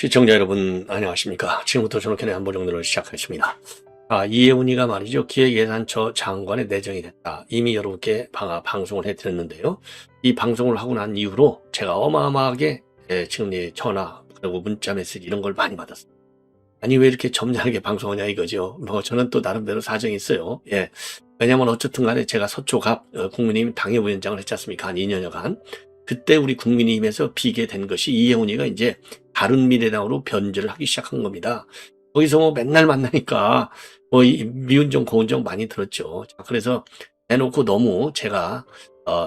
시청자 여러분 안녕하십니까. 지금부터 저녁에 안보정리를 시작하겠습니다. 이혜훈이가 말이죠. 기획예산처 장관에 내정이 됐다. 이미 여러분께 방송을 해드렸는데요. 이 방송을 하고 난 이후로 제가 어마어마하게 지금 전화 그리고 문자 메시지 이런 걸 많이 받았어요. 아니 왜 이렇게 점잖게 방송하냐 이거죠. 저는 또 나름대로 사정이 있어요. 왜냐면 어쨌든 간에 제가 서초갑 국민의힘 당협위원장을 했지 않습니까? 한 2년여간. 그때 우리 국민의힘에서 비게 된 것이 이혜훈이가 이제 바른미래당으로 변절을 하기 시작한 겁니다. 거기서 맨날 만나니까 미운정 고운정 많이 들었죠. 그래서 대놓고 너무 제가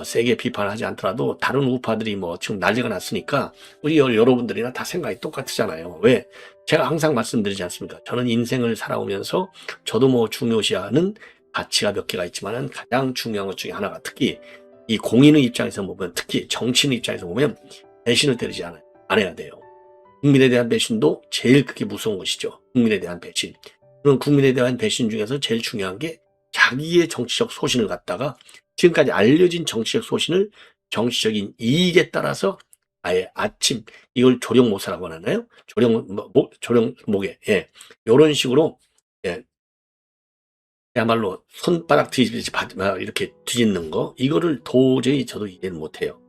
세게 비판하지 않더라도 다른 우파들이 지금 난리가 났으니까 우리 여러분들이나 다 생각이 똑같으잖아요. 왜? 제가 항상 말씀드리지 않습니까? 저는 인생을 살아오면서 저도 중요시하는 가치가 몇 개가 있지만은 가장 중요한 것 중에 하나가 특히 이 공인의 입장에서 보면 특히 정치인의 입장에서 보면 배신을 때리지 않아요. 안 해야 돼요. 국민에 대한 배신도 제일 크게 무서운 것이죠. 국민에 대한 배신. 그런 국민에 대한 배신 중에서 제일 중요한 게 자기의 정치적 소신을 갖다가 지금까지 알려진 정치적 소신을 정치적인 이익에 따라서 아예 이걸 조령모사라고 하나요? 조령모계. 이런 식으로 그야말로 손바닥 뒤집듯이 이렇게 뒤집는 거 이거를 도저히 저도 이해를 못해요.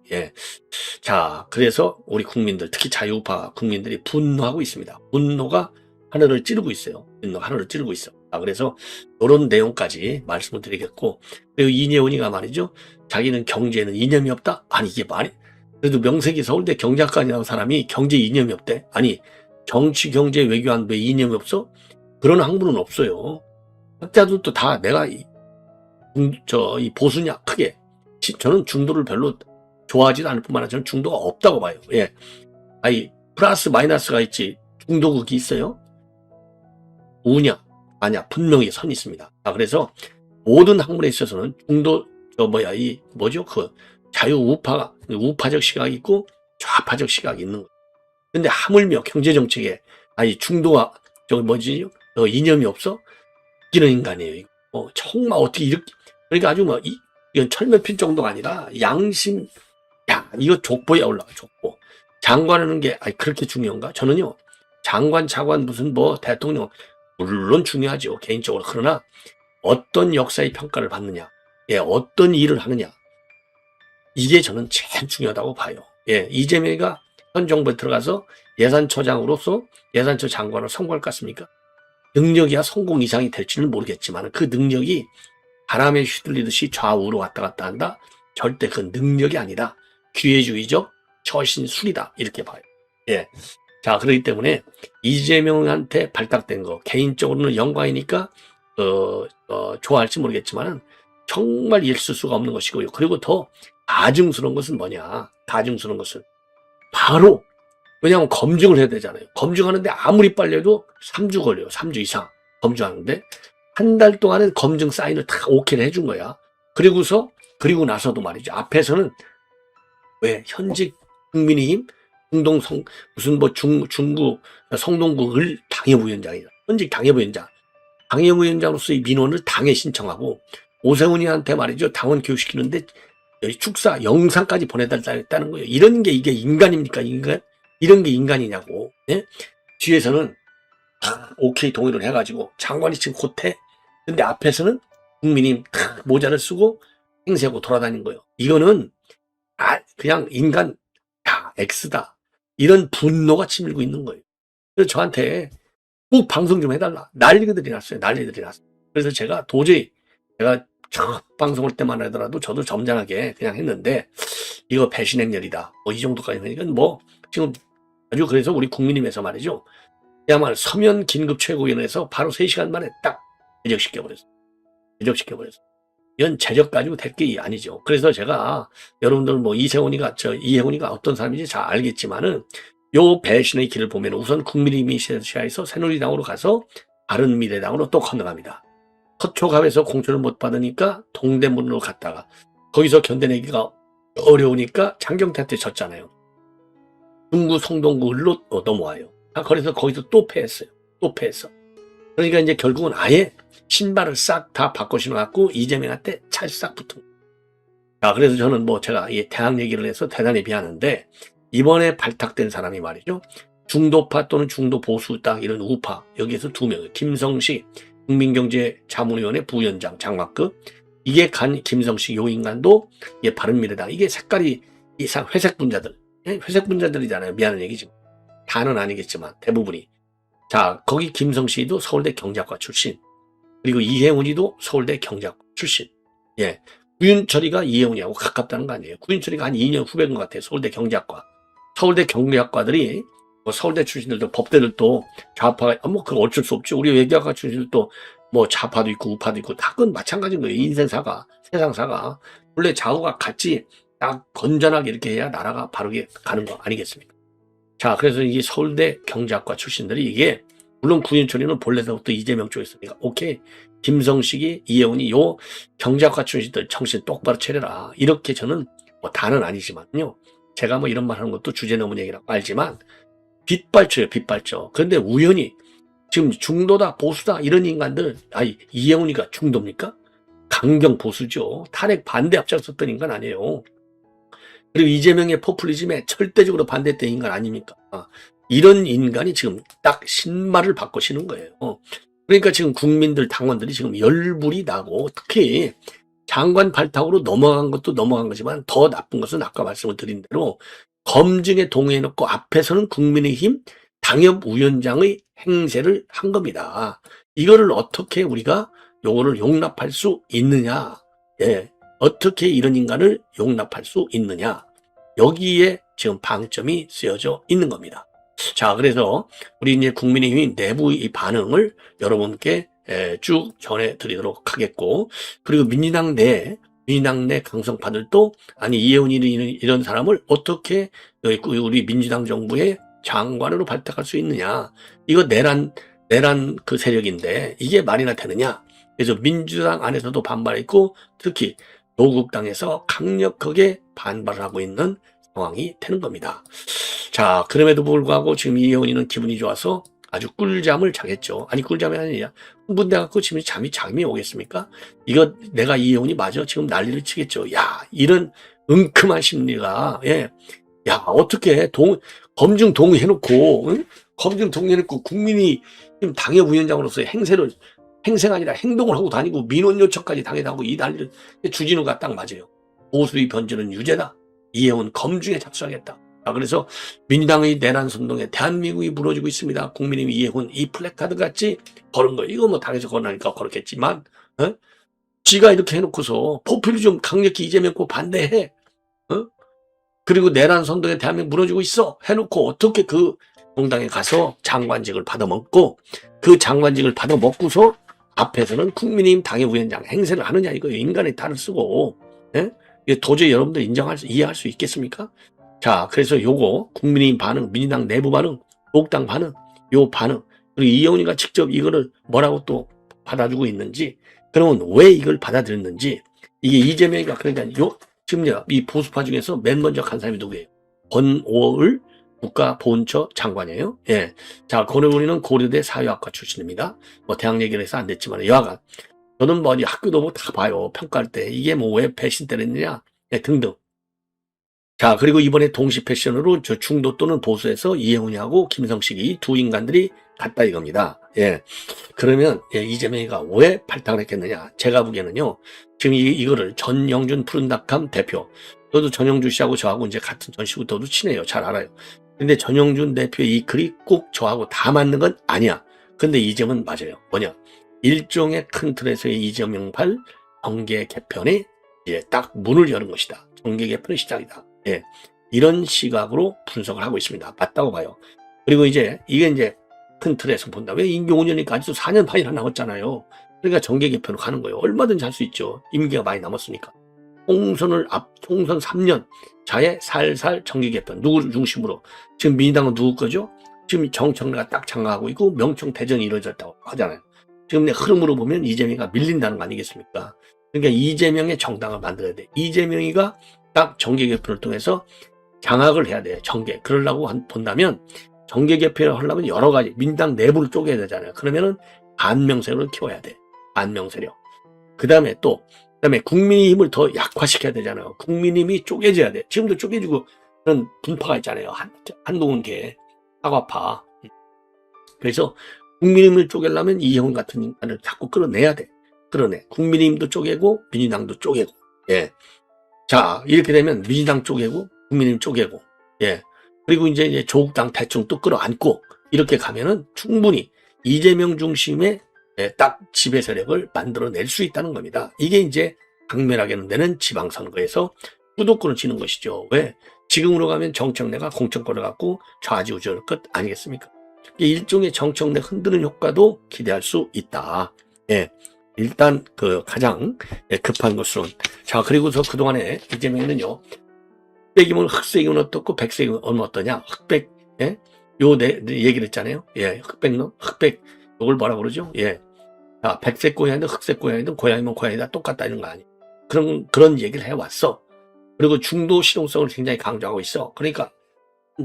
자, 그래서 우리 국민들 특히 자유우파 국민들이 분노하고 있습니다. 분노가 하늘을 찌르고 있어요. 분노가 하늘을 찌르고 있어. 그래서 이런 내용까지 말씀을 드리겠고, 그리고 이혜훈이가 말이죠. 자기는 경제에는 이념이 없다? 아니 이게 말이 그래도 명색이 서울대 경제학과라는 사람이 경제 이념이 없대? 아니 정치 경제 외교안보에 이념이 없어? 그런 학문은 없어요. 학자들도 다 내가 이 보수냐 크게 저는 중도를 별로 좋아하지도 않을 뿐만 아니라 저는 중도가 없다고 봐요. 아니 플러스 마이너스가 있지 중도극이 있어요? 우냐 아니야 분명히 선이 있습니다. 그래서 모든 학문에 있어서는 중도 자유 우파적 시각이 있고 좌파적 시각이 있는 거예요. 근데 하물며 경제정책에 중도가 이념이 없어? 이런 인간이에요. 정말 어떻게 이렇게 그러니까 아주 이건 철면필 정도가 아니라 양심 이거 족보에 올라가 족보. 장관하는 게 그렇게 중요한가? 저는요 장관 차관 무슨 대통령 물론 중요하죠 개인적으로. 그러나 어떤 역사의 평가를 받느냐, 어떤 일을 하느냐 이게 저는 제일 중요하다고 봐요. 이재명이가 현 정부에 들어가서 예산처장으로서 예산처 장관을 성공할 것 같습니까? 능력이야 성공 이상이 될지는 모르겠지만 그 능력이 바람에 휘둘리듯이 좌우로 왔다 갔다 한다? 절대 그 능력이 아니라 기회주의적 처신술이다 이렇게 봐요. 자, 그렇기 때문에 이재명한테 발탁된 거 개인적으로는 영광이니까 좋아할지 모르겠지만 정말 있을 수가 없는 것이고요. 그리고 더 가증스러운 것은 뭐냐? 가증스러운 것은 바로 왜냐하면 검증을 해야 되잖아요. 검증하는데 아무리 빨리 해도 3주 걸려요. 3주 이상 검증하는데 한 달 동안은 검증 사인을 다 오케이를 해준 거야. 그리고 나서도 말이죠. 앞에서는 왜 현직 국민의힘 중구 성동구 당협위원장이다. 현직 당협위원장으로서의 민원을 당에 신청하고 오세훈이한테 말이죠. 당원 교육시키는데 축사 영상까지 보내달라는 거예요. 이런 게 이게 인간입니까? 이런 게 인간이냐고. 뒤에서는 다 오케이 동의를 해가지고 장관이 지금 곧해. 근데 앞에서는 국민이 모자를 쓰고 행세하고 돌아다닌 거예요. 이거는 그냥 인간 X다. 이런 분노가 치밀고 있는 거예요. 그래서 저한테 꼭 방송 좀 해달라. 난리들이 났어요. 그래서 제가 첫 방송할 때만 하더라도 저도 점잖하게 그냥 했는데 이거 배신 행렬이다. 이 정도까지 하니까 지금 아주 그래서 우리 국민의힘에서 말이죠. 그야말로 서면 긴급 최고위원회에서 바로 3시간 만에 딱 제적시켜버렸어. 이건 제적 가지고 될 게 아니죠. 그래서 제가 여러분들 이혜훈이가 어떤 사람인지 잘 알겠지만은 요 배신의 길을 보면 우선 국민의힘이 시야에서 새누리당으로 가서 바른미래당으로 또 건너갑니다. 서초갑에서 공천을 못 받으니까 동대문으로 갔다가 거기서 견뎌내기가 어려우니까 장경태한테 졌잖아요. 중구 성동구로 넘어와요. 그래서 거기서 또 패했어요. 그러니까 이제 결국은 아예 신발을 싹 다 바꿔 신어갖고 이재명한테 찰싹 붙은 거예요. 그래서 저는 제가 대학 얘기를 해서 대단히 미안한데 이번에 발탁된 사람이 말이죠. 중도파 또는 중도 보수당 이런 우파 여기에서 2명, 김성식 국민경제자문위원회 부위원장 장관급, 이게 간 김성식 요 인간도 이게 바른미래당, 이게 색깔이 이상 회색 분자들, 회색 분자들이잖아요. 미안한 얘기지만 다는 아니겠지만 대부분이. 자, 거기 김성식이도 서울대 경제학과 출신, 그리고 이혜훈이도 서울대 경제학과 출신. 예, 구윤철이가 이혜훈이하고 가깝다는 거 아니에요. 구윤철이가 한 2년 후배인 것 같아요. 서울대 경제학과. 서울대 경제학과들이 뭐 서울대 출신들도 법대들도 좌파가 뭐 그거 어쩔 수 없죠. 우리 외교학과 출신들도 뭐 좌파도 있고 우파도 있고 다 그건 마찬가지인 거예요. 인생사가, 세상사가. 원래 좌우가 같이 딱 건전하게 이렇게 해야 나라가 바르게 가는 거 아니겠습니까? 자, 그래서 이 서울대 경제학과 출신들이 이게, 물론 구윤철이는 본래부터 이재명 쪽에 있으니까 오케이, 김성식이 이혜훈이 요 경제학과 출신들 정신 똑바로 차려라, 이렇게 저는 뭐 다는 아니지만요, 제가 뭐 이런 말 하는 것도 주제 넘은 얘기라고 알지만 빗발쳐요, 빗발쳐. 그런데 우연히 지금 중도다 보수다 이런 인간들, 아니 이혜훈이가 중도입니까? 강경 보수죠. 탄핵 반대 앞장섰던 인간 아니에요. 그리고 이재명의 포퓰리즘에 절대적으로 반대했던 인간 아닙니까? 이런 인간이 지금 딱 신말을 바꾸시는 거예요. 그러니까 지금 국민들, 당원들이 지금 열불이 나고, 특히 장관 발탁으로 넘어간 것도 넘어간 거지만 더 나쁜 것은 아까 말씀을 드린 대로 검증에 동의해놓고 앞에서는 국민의힘 당협위원장의 행세를 한 겁니다. 이거를 어떻게 우리가 요거를 용납할 수 있느냐? 예. 어떻게 이런 인간을 용납할 수 있느냐? 여기에 지금 방점이 쓰여져 있는 겁니다. 자, 그래서 우리 이제 국민의힘 내부의 이 반응을 여러분께 쭉 전해드리도록 하겠고, 그리고 민주당 내 강성파들도 아니 이혜훈이 이런 사람을 어떻게 우리 민주당 정부의 장관으로 발탁할 수 있느냐? 이거 내란 그 세력인데 이게 말이나 되느냐? 그래서 민주당 안에서도 반발했고, 특히 노국당에서 강력하게 반발을 하고 있는 상황이 되는 겁니다. 자, 그럼에도 불구하고 지금 이혜훈이는 기분이 좋아서 아주 꿀잠을 자겠죠. 아니, 꿀잠이 아니냐, 흥분돼갖고 지금 잠이 오겠습니까? 이거 내가 이혜훈이 맞아? 지금 난리를 치겠죠. 야, 이런 은큼한 심리가, 예, 야, 어떻게 검증 동의해놓고, 응? 검증 동의해놓고 국민이 지금 당협위원장으로서 행세가 아니라 행동을 하고 다니고 민원 요청까지 당해다고 이 난리를, 주진우가 딱 맞아요. 보수의 변절은 유죄다. 이혜훈 검증에 착수하겠다. 그래서 민주당의 내란 선동에 대한민국이 무너지고 있습니다. 국민의힘 이혜훈 이 플래카드 같이 걸은 거예요. 이거 뭐 당에서 걸으니까 걸었겠지만, 지가 이렇게 해놓고서 포퓰리즘 강력히 이재명 거 반대해. 그리고 내란 선동에 대한민국 무너지고 있어 해놓고 어떻게 그 공당에 가서 장관직을 받아먹고, 그 장관직을 받아먹고서 앞에서는 국민의힘 당협위원장 행세를 하느냐, 이거 인간의 탈을 쓰고, 이게 도저히 여러분들 이해할 수 있겠습니까? 자, 그래서 요거 국민의힘 반응, 민주당 내부 반응, 녹당 반응, 요 반응, 그리고 이혜훈이가 직접 이거를 뭐라고 또 받아주고 있는지, 그러면 왜 이걸 받아들였는지, 이게 이재명이가, 그러니까 지금 이 보수파 중에서 맨 먼저 간 사람이 누구예요? 권오을 국가보훈처 장관이에요. 예. 자, 권오을이는 고려대 사회학과 출신입니다. 뭐 대학 얘기를 해서 안 됐지만 여하간 저는 뭐 학교도 뭐 다 봐요. 평가할 때 이게 뭐 왜 배신 때렸느냐, 예, 등등. 자, 그리고 이번에 동시 패션으로 저 중도 또는 보수에서 이혜훈이하고 김성식이 두 인간들이 갔다 이겁니다. 예. 그러면 이재명이가 왜 발탁을 했겠느냐? 제가 보기에는요, 지금 이거를 전영준 푸른닭함 대표, 저도 전영준 씨하고 저하고 이제 같은 전시부터도 친해요. 잘 알아요. 근데 전영준 대표의 이 글이 꼭 저하고 다 맞는 건 아니야. 근데 이 점은 맞아요. 뭐냐? 일종의 큰 틀에서의 이재명발 정계 개편에 이제 딱 문을 여는 것이다. 정계 개편의 시작이다. 예. 이런 시각으로 분석을 하고 있습니다. 맞다고 봐요. 그리고 이게 이제 큰 틀에서 본다. 왜 임기 5년이니까 아직도 4년 반이나 남았잖아요. 그러니까 정계 개편으로 가는 거예요. 얼마든지 할 수 있죠. 임기가 많이 남았으니까. 총선 3년 자에 살살 정계 개편. 누구를 중심으로? 지금 민주당은 누구 거죠? 지금 정청래가 딱 장악하고 있고 명청 대전이 이루어졌다고 하잖아요. 지금 내 흐름으로 보면 이재명이가 밀린다는 거 아니겠습니까? 그러니까 이재명의 정당을 만들어야 돼. 이재명이가 딱 정계 개편을 통해서 장악을 해야 돼요. 정계. 그러려고 본다면 정계 개편을 하려면 여러 가지 민당 내부를 쪼개야 되잖아요. 그러면은 반명 세력을 키워야 돼. 반명 세력. 그다음에 국민의힘을 더 약화시켜야 되잖아요. 국민의힘이 쪼개져야 돼. 지금도 쪼개지고 그런 분파가 있잖아요. 한동훈계. 사과파. 그래서 국민의힘을 쪼개려면 이혜원 같은 인간을 자꾸 끌어내야 돼. 끌어내. 국민의힘도 쪼개고 민주당도 쪼개고. 예. 자, 이렇게 되면 민주당 쪼개고 국민의힘 쪼개고. 예. 그리고 이제 조국당 대충 또 끌어안고 이렇게 가면은 충분히 이재명 중심의 딱 지배 세력을 만들어낼 수 있다는 겁니다. 이게 이제 강렬하게 되는 지방선거에서 수도권을 치는 것이죠. 왜? 지금으로 가면 정청래가 공천권을 갖고 좌지우지할 것 아니겠습니까? 일종의 정청래 흔드는 효과도 기대할 수 있다. 예. 일단 가장 급한 것으로는 자, 그리고서 그동안에 이재명은요, 흑백이면 흑색이면 어떻고 백색이면 어떠냐? 흑백, 예? 얘기를 했잖아요. 예, 흑백 이걸 뭐라 그러죠? 예. 자, 백색 고양이든 흑색 고양이든 고양이면 고양이다 똑같다 이런 거 아니에요. 그런 얘기를 해왔어. 그리고 중도 실용성을 굉장히 강조하고 있어. 그러니까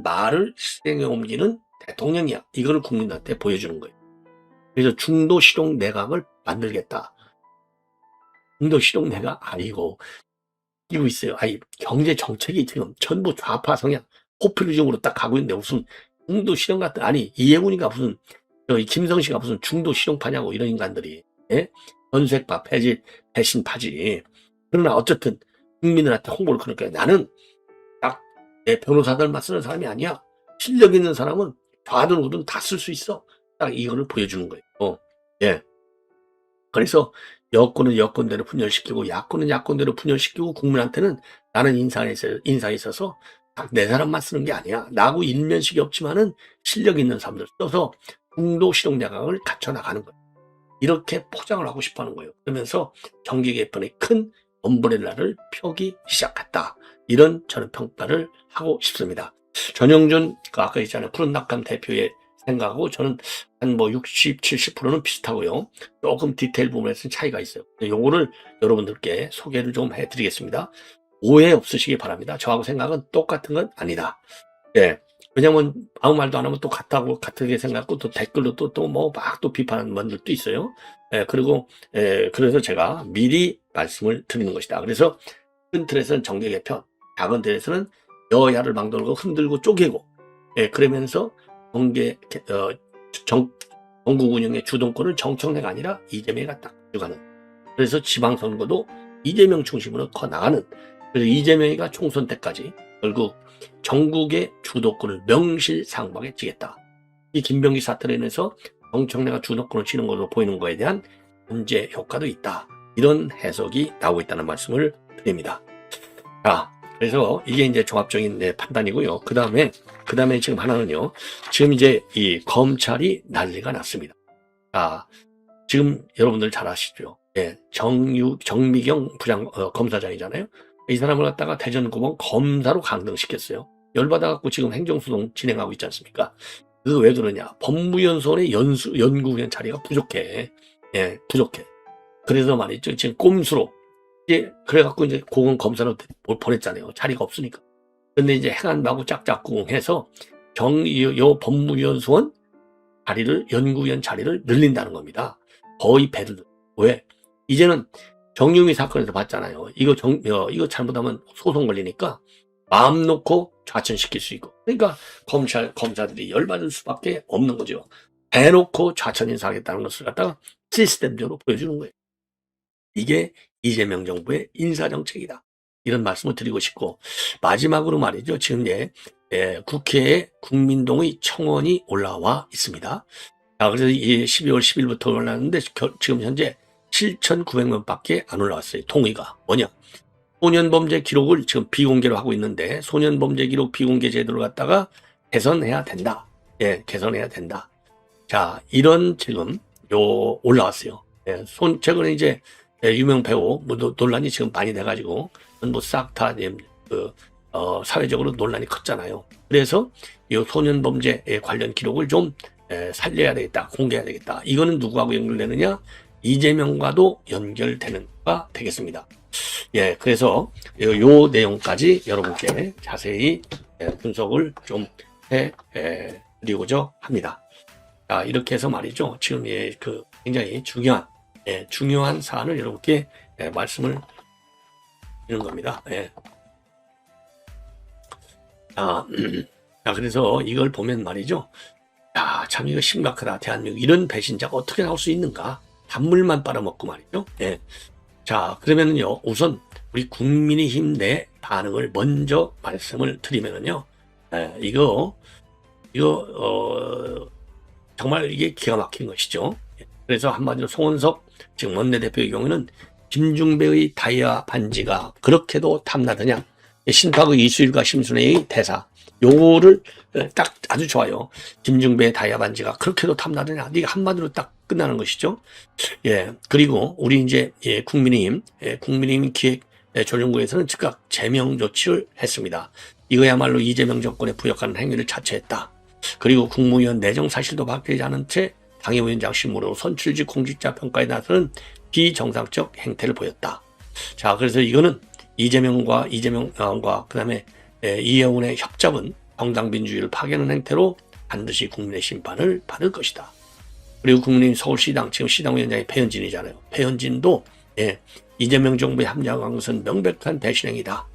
말을 실행에 옮기는 대통령이야. 이거를 국민한테 보여주는 거예요. 그래서 중도 실용 내각을 만들겠다. 중도 실용 내각 아니고 이고 있어요. 경제 정책이 지금 전부 좌파 성향, 포퓰리즘으로 딱 가고 있는데 무슨 중도 실용 같은 이해군이가 무슨 김성씨가 무슨 중도 실용파냐고 이런 인간들이 전색파 배신파지. 그러나 어쨌든 국민들한테 홍보를 그러니까 나는 딱 내 변호사들만 쓰는 사람이 아니야. 실력 있는 사람은 좌든 우든 다 쓸 수 있어. 딱 이거를 보여주는 거예요. 예. 그래서 여권은 여권대로 분열시키고 야권은 야권대로 분열시키고 국민한테는 나는 인사에 있어서 딱 내 사람만 쓰는 게 아니야. 나하고 일면식이 없지만은 실력 있는 사람들 써서 중도 실용 내각을 갖춰나가는 거예요. 이렇게 포장을 하고 싶어 하는 거예요. 그러면서 정계 개편의 큰 엄브렐라를 펴기 시작했다. 이런 저는 평가를 하고 싶습니다. 전영준 아까 있잖아요. 푸른 낙감 대표의 생각하고 저는 한 60, 70%는 비슷하고요. 조금 디테일 부분에서는 차이가 있어요. 요거를 여러분들께 소개를 좀 해드리겠습니다. 오해 없으시기 바랍니다. 저하고 생각은 똑같은 건 아니다. 예. 왜냐면 아무 말도 안 하면 또 같게 생각하고 또 댓글로 또 비판하는 분들도 있어요. 예, 그리고 그래서 제가 미리 말씀을 드리는 것이다. 그래서 큰 틀에서는 정계 개편, 작은 틀에서는 여야를 망돌고 흔들고 쪼개고, 그러면서 전국 운영의 주동권을 정청래가 아니라 이재명이가 딱 가져가는. 그래서 지방선거도 이재명 중심으로 커나가는. 그래서 이재명이가 총선 때까지 결국 전국의 주도권을 명실상부하게 쥐겠다. 이 김병기 사태로 인해서 정청래가 주도권을 쥐는 것으로 보이는 것에 대한 문제 효과도 있다. 이런 해석이 나오고 있다는 말씀을 드립니다. 자, 그래서 이게 이제 종합적인 판단이고요. 그 다음에 지금 하나는요. 지금 이제 이 검찰이 난리가 났습니다. 자, 지금 여러분들 잘 아시죠? 예, 정미경 검사장이잖아요. 이 사람을 갖다가 대전고검 검사로 강등시켰어요. 열받아갖고 지금 행정소송 진행하고 있지 않습니까? 그거 왜 그러냐? 법무연수원의 연구위원 자리가 부족해. 예, 부족해. 그래서 말이죠. 지금 꼼수로. 그래갖고 이제 고검 검사로 보냈잖아요. 자리가 없으니까. 근데 이제 행안부하고 짝짝꿍해서 요 법무연수원 연구위원 자리를 늘린다는 겁니다. 거의 배를. 왜? 이제는 정유미 사건에서 봤잖아요. 이거 잘못하면 소송 걸리니까 마음 놓고 좌천시킬 수 있고. 그러니까 검사들이 열받을 수밖에 없는 거죠. 대놓고 좌천 인사하겠다는 것을 갖다가 시스템적으로 보여주는 거예요. 이게 이재명 정부의 인사정책이다. 이런 말씀을 드리고 싶고, 마지막으로 말이죠. 지금 국회에 국민동의 청원이 올라와 있습니다. 그래서 12월 10일부터 올라왔는데 지금 현재 7,900명밖에 안 올라왔어요. 동의가 뭐냐? 소년범죄 기록을 지금 비공개로 하고 있는데 소년범죄 기록 비공개 제도를 갖다가 개선해야 된다. 예, 개선해야 된다. 자, 이런 지금 올라왔어요. 예, 최근에 이제 유명 배우 논란이 지금 많이 돼가지고 싹 다 사회적으로 논란이 컸잖아요. 그래서 이 소년범죄 관련 기록을 좀 살려야 되겠다, 공개해야 되겠다. 이거는 누구하고 연결되느냐? 이재명과도 연결되는 가 되겠습니다. 예, 그래서 요 내용까지 여러분께 자세히 분석을 좀 해드리고자 합니다. 자, 이렇게 해서 말이죠. 지금 굉장히 중요한 사안을 여러분께 말씀을 드리는 겁니다. 예. 자, 자, 그래서 이걸 보면 말이죠. 야, 참 이거 심각하다. 대한민국 이런 배신자가 어떻게 나올 수 있는가? 단물만 빨아먹고 말이죠. 예. 자, 그러면은요, 우선 우리 국민의힘 내 반응을 먼저 말씀을 드리면은요, 이거 정말 이게 기가 막힌 것이죠. 그래서 한마디로 송원석 지금 원내대표의 경우는 김중배의 다이아 반지가 그렇게도 탐나더냐? 신파의 이수일과 심순애의 대사, 요거를 딱 아주 좋아요. 김중배의 다이아 반지가 그렇게도 탐나더냐? 이게 한마디로 딱 끝나는 것이죠. 예, 그리고 우리 이제 국민의힘 기획조정부에서는 즉각 제명 조치를 했습니다. 이거야말로 이재명 정권에 부역하는 행위를 자처했다. 그리고 국무위원 내정 사실도 밝히지 않은 채 당협위원장 신무로 선출직 공직자 평가에 나서는 비정상적 행태를 보였다. 자, 그래서 이거는 이재명과 그다음에 이혜훈의 협잡은 정당 민주주의를 파괴하는 행태로 반드시 국민의 심판을 받을 것이다. 그리고 국민의힘 서울시당 지금 시당위원장이 배현진이잖아요. 배현진도 이재명 정부에 합류한 것은 명백한 배신행위다.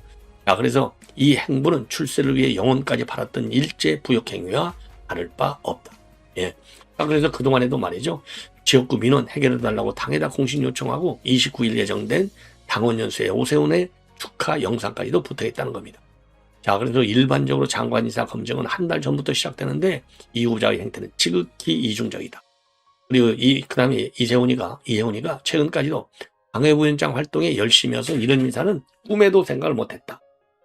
자, 그래서 이 행보는 출세를 위해 영혼까지 팔았던 일제 부역 행위와 다를 바 없다. 예. 자, 그래서 그동안에도 말이죠. 지역구 민원 해결해달라고 당에다 공식 요청하고 29일 예정된 당원 연수에 오세훈의 축하 영상까지도 붙어있다는 겁니다. 자, 그래서 일반적으로 장관 인사 검증은 한 달 전부터 시작되는데 이 후자의 행태는 지극히 이중적이다. 그리고 그다음에 이혜훈이가 최근까지도 당협위원장 활동에 열심히 해서 이런 인사는 꿈에도 생각을 못했다.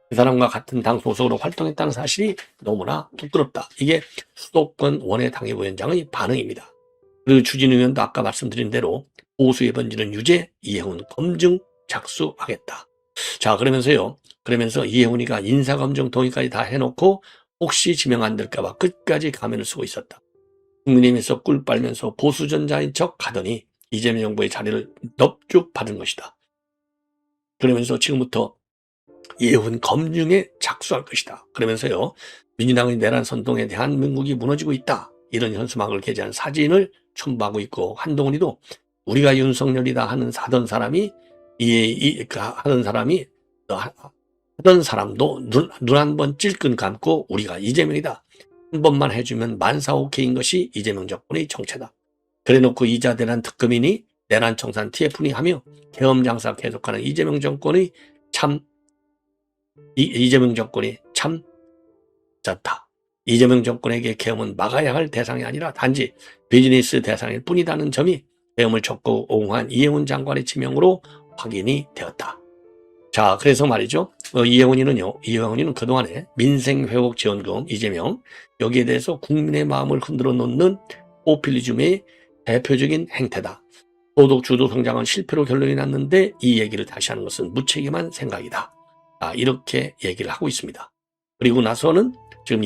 그 사람과 같은 당 소속으로 활동했다는 사실이 너무나 부끄럽다. 이게 수도권 원외 당협위원장의 반응입니다. 그리고 추진위 의원도 아까 말씀드린 대로 보수의 번지는 유죄, 이혜훈 검증 착수하겠다. 자, 그러면서 이혜훈이가 인사검증 동의까지 다 해놓고 혹시 지명 안 될까봐 끝까지 가면을 쓰고 있었다. 국민의힘에서 꿀 빨면서 보수전자인 척 하더니 이재명 정부의 자리를 넙죽 받은 것이다. 그러면서 지금부터 이혜훈 검증에 착수할 것이다. 그러면서요, 민주당의 내란 선동에 대한민국이 무너지고 있다. 이런 현수막을 게재한 사진을 첨부하고 있고, 한동훈이도 우리가 윤석열이다 하던 사람이 하던 사람도 눈 한 번 찔끔 감고 우리가 이재명이다. 한 번만 해주면 만사오케인 것이 이재명 정권의 정체다. 그래놓고 이자 대란 특검이니 내란 청산 TF니 하며 계엄 장사 계속하는 이재명 정권이 참 짰다. 이재명 정권에게 계엄은 막아야 할 대상이 아니라 단지 비즈니스 대상일 뿐이라는 점이 계엄을 적극 옹호한 이혜훈 장관의 지명으로 확인이 되었다. 자, 그래서 말이죠. 이혜훈이는 그동안에 민생회복지원금, 이재명, 여기에 대해서 국민의 마음을 흔들어 놓는 포퓰리즘의 대표적인 행태다. 소득 주도 성장은 실패로 결론이 났는데 이 얘기를 다시 하는 것은 무책임한 생각이다. 이렇게 얘기를 하고 있습니다. 그리고 나서는 지금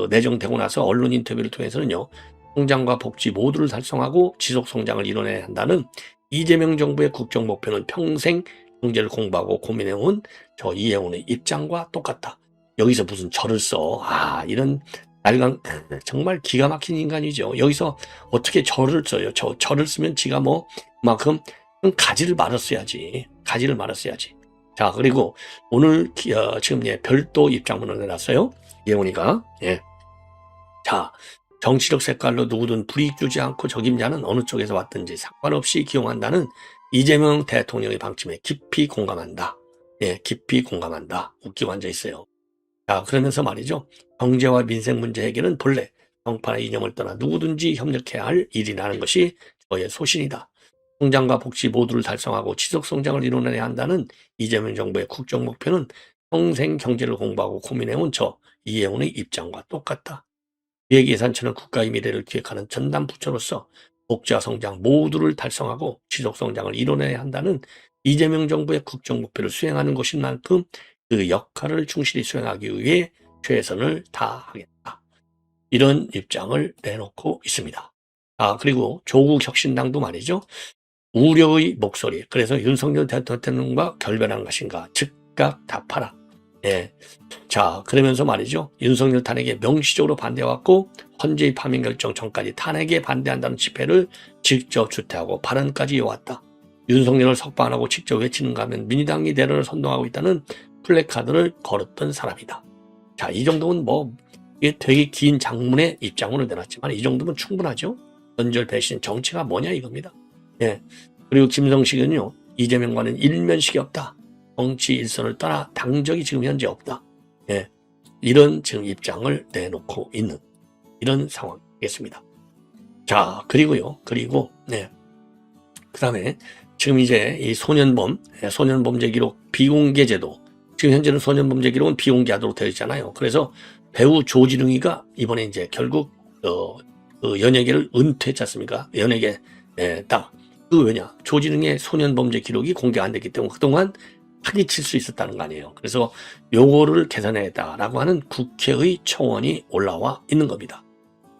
내정되고 나서 언론 인터뷰를 통해서는요, 성장과 복지 모두를 달성하고 지속 성장을 이뤄내야 한다는 이재명 정부의 국정 목표는 평생 경제를 공부하고 고민해온 저 이혜훈의 입장과 똑같다. 여기서 무슨 절을 써. 이런 날강 정말 기가 막힌 인간이죠. 여기서 어떻게 절을 써요? 절을 쓰면 지가 그만큼 가지를 말았어야지. 자, 그리고 오늘 지금 별도 입장문을 내놨어요. 이혜훈이가. 자, 정치적 색깔로 누구든 불이익 주지 않고 적임자는 어느 쪽에서 왔든지 상관없이 기용한다는 이재명 대통령의 방침에 깊이 공감한다. 깊이 공감한다. 웃기고 앉아있어요. 자, 그러면서 말이죠. 경제와 민생 문제 해결은 본래 정파나 이념을 떠나 누구든지 협력해야 할 일이라는 것이 저의 소신이다. 성장과 복지 모두를 달성하고 지속 성장을 이뤄내야 한다는 이재명 정부의 국정 목표는 평생 경제를 공부하고 고민해온 저 이혜훈의 입장과 똑같다. 기획예산처는 국가의 미래를 기획하는 전담 부처로서 복지와 성장 모두를 달성하고 지속 성장을 이뤄내야 한다는 이재명 정부의 국정 목표를 수행하는 것인 만큼 그 역할을 충실히 수행하기 위해 최선을 다하겠다. 이런 입장을 내놓고 있습니다. 그리고 조국 혁신당도 말이죠. 우려의 목소리. 그래서 윤석열 대통령과 결별한 것인가? 즉각 답하라. 자, 그러면서 말이죠. 윤석열 탄핵에 명시적으로 반대해왔고 헌재의 파면 결정 전까지 탄핵에 반대한다는 집회를 직접 주최하고 발언까지 이어왔다. 윤석열을 석방하고 직접 외치는가 하면 민주당이 내란을 선동하고 있다는 플래카드를 걸었던 사람이다. 자, 이 정도면 이게 되게 긴 장문의 입장문을 내놨지만 이 정도면 충분하죠. 연절 배신 정치가 뭐냐 이겁니다. 예. 그리고 김성식은요, 이재명과는 일면식이 없다. 정치 일선을 떠나 당적이 지금 현재 없다. 예. 이런 지금 입장을 내놓고 있는 이런 상황이겠습니다. 자, 그리고요. 네. 그 다음에 지금 이제 이 소년범죄 기록 비공개 제도. 지금 현재는 소년범죄 기록은 비공개하도록 되어 있잖아요. 그래서 배우 조지릉이가 이번에 이제 결국, 그 연예계를 은퇴했지 않습니까? 연예계, 왜냐. 조지릉의 소년범죄 기록이 공개가 안 됐기 때문에 그동안 사기칠 수 있었다는 거 아니에요. 그래서 요거를 개선해야겠다라고 하는 국회의 청원이 올라와 있는 겁니다.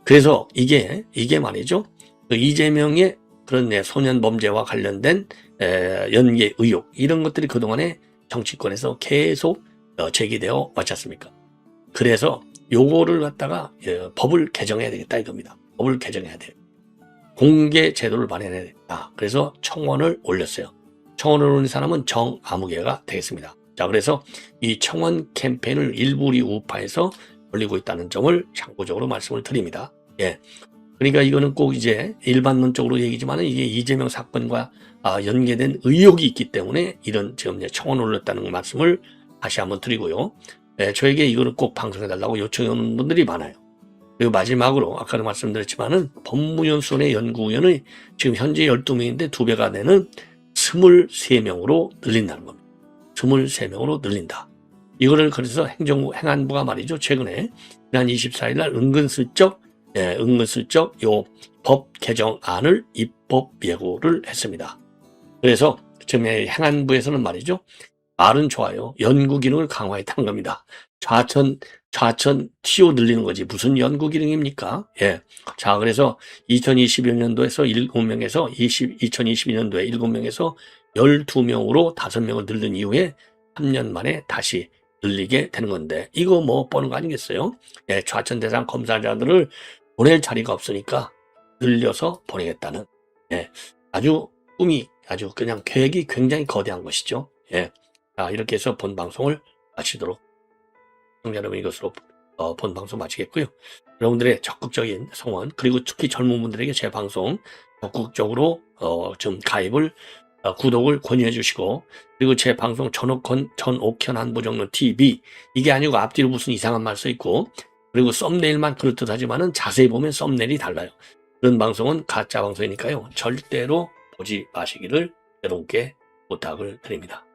그래서 이게 말이죠. 그 이재명의 그런 소년 범죄와 관련된 연계 의혹 이런 것들이 그동안에 정치권에서 계속 제기되어 왔지 않습니까? 그래서 요거를 갖다가 법을 개정해야 되겠다 이겁니다. 법을 개정해야 돼요. 공개 제도를 마련해야 되겠다. 그래서 청원을 올렸어요. 청원을 올린 사람은 정아무개가 되겠습니다. 자, 그래서 이 청원 캠페인을 일부 우리 우파에서 올리고 있다는 점을 참고적으로 말씀을 드립니다. 예. 그러니까 이거는 꼭 이제 일반론적으로 얘기지만 이게 이재명 사건과 연계된 의혹이 있기 때문에 이런 지금 이제 청원을 올렸다는 말씀을 다시 한번 드리고요. 예, 저에게 이거를 꼭 방송해달라고 요청해 오는 분들이 많아요. 그리고 마지막으로 아까도 말씀드렸지만은 법무연수원의 연구위원이 지금 현재 12명인데 2배가 되는 23명으로 늘린다는 겁니다. 23명으로 늘린다. 이거를 그래서 행안부가 말이죠. 최근에 지난 24일 날 은근슬쩍 요 법 개정안을 입법 예고를 했습니다. 그래서 지금 행안부에서는 말이죠. 말은 좋아요. 연구 기능을 강화했다는 겁니다. 좌천 TO 늘리는 거지. 무슨 연구 기능입니까? 예. 자, 그래서 2021년도에서 7명에서 2022년도에 7명에서 12명으로 5명을 늘린 이후에 3년 만에 다시 늘리게 되는 건데, 이거 뭐 뻔한 거 아니겠어요? 예, 좌천 대상 검사자들을 보낼 자리가 없으니까 늘려서 보내겠다는, 예, 아주 그냥 계획이 굉장히 거대한 것이죠. 예. 자, 이렇게 해서 본 방송을 마치도록, 시청자 여러분, 이것으로 본 방송 마치겠고요. 여러분들의 적극적인 성원, 그리고 특히 젊은 분들에게 제 방송 적극적으로 좀 가입을, 구독을 권유해 주시고, 그리고 제 방송 전옥현 한보정론 TV, 이게 아니고 앞뒤로 무슨 이상한 말 써 있고, 그리고 썸네일만 그렇듯 하지만은 자세히 보면 썸네일이 달라요. 그런 방송은 가짜 방송이니까요. 절대로 보지 마시기를 여러분께 부탁을 드립니다.